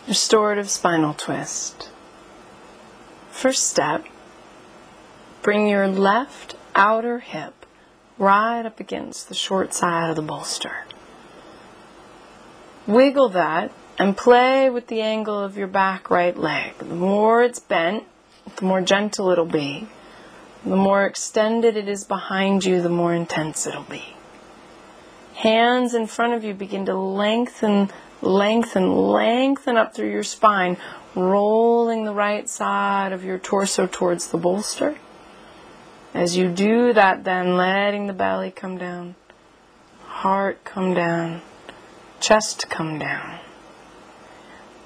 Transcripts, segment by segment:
Restorative spinal twist. First step, bring your left outer hip right up against the short side of the bolster. Wiggle that and play with the angle of your back right leg. The more it's bent, the more gentle it'll be. The more extended it is behind you, the more intense it'll be. Hands in front of you begin to lengthen up through your spine, rolling the right side of your torso towards the bolster. As you do that, then letting the belly come down, heart come down, chest come down.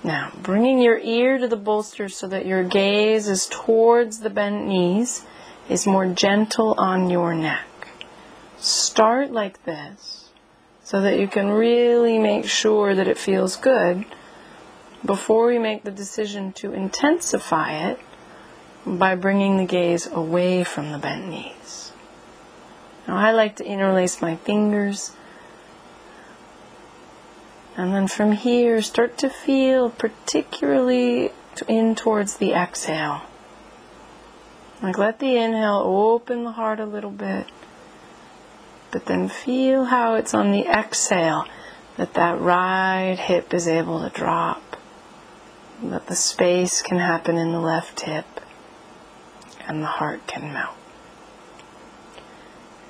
Now, bringing your ear to the bolster so that your gaze is towards the bent knees, is more gentle on your neck. Start like this so that you can really make sure that it feels good before we make the decision to intensify it by bringing the gaze away from the bent knees. Now, I like to interlace my fingers, and then from here start to feel particularly in towards the exhale. Like, let the inhale open the heart a little bit, but then feel how it's on the exhale that right hip is able to drop, that the space can happen in the left hip, and the heart can melt.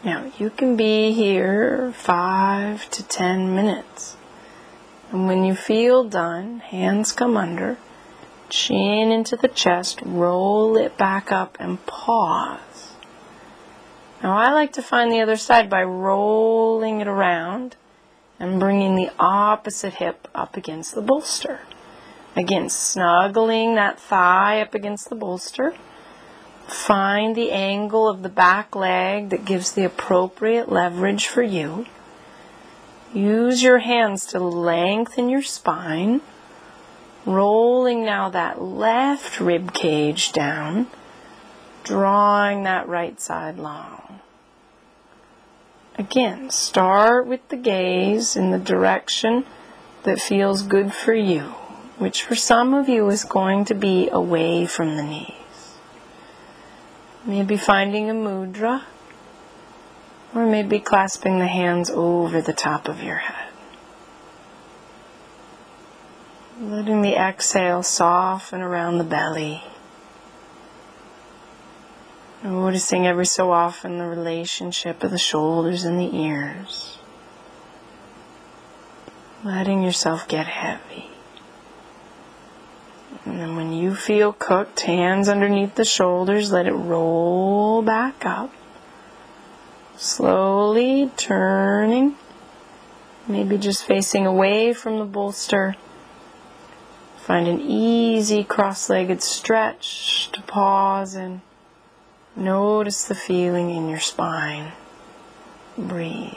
Now, you can be here 5 to 10 minutes. And when you feel done, hands come under, chin into the chest, roll it back up and pause. Now, I like to find the other side by rolling it around and bringing the opposite hip up against the bolster. Again, snuggling that thigh up against the bolster. Find the angle of the back leg that gives the appropriate leverage for you. Use your hands to lengthen your spine. Rolling now that left rib cage down, drawing that right side long. Again, start with the gaze in the direction that feels good for you, which for some of you is going to be away from the knees. Maybe finding a mudra, or maybe clasping the hands over the top of your head. Letting the exhale soften around the belly. Noticing every so often the relationship of the shoulders and the ears. Letting yourself get heavy. And then when you feel cooked, hands underneath the shoulders, let it roll back up. Slowly turning, maybe just facing away from the bolster. Find an easy cross-legged stretch to pause and notice the feeling in your spine. Breathe.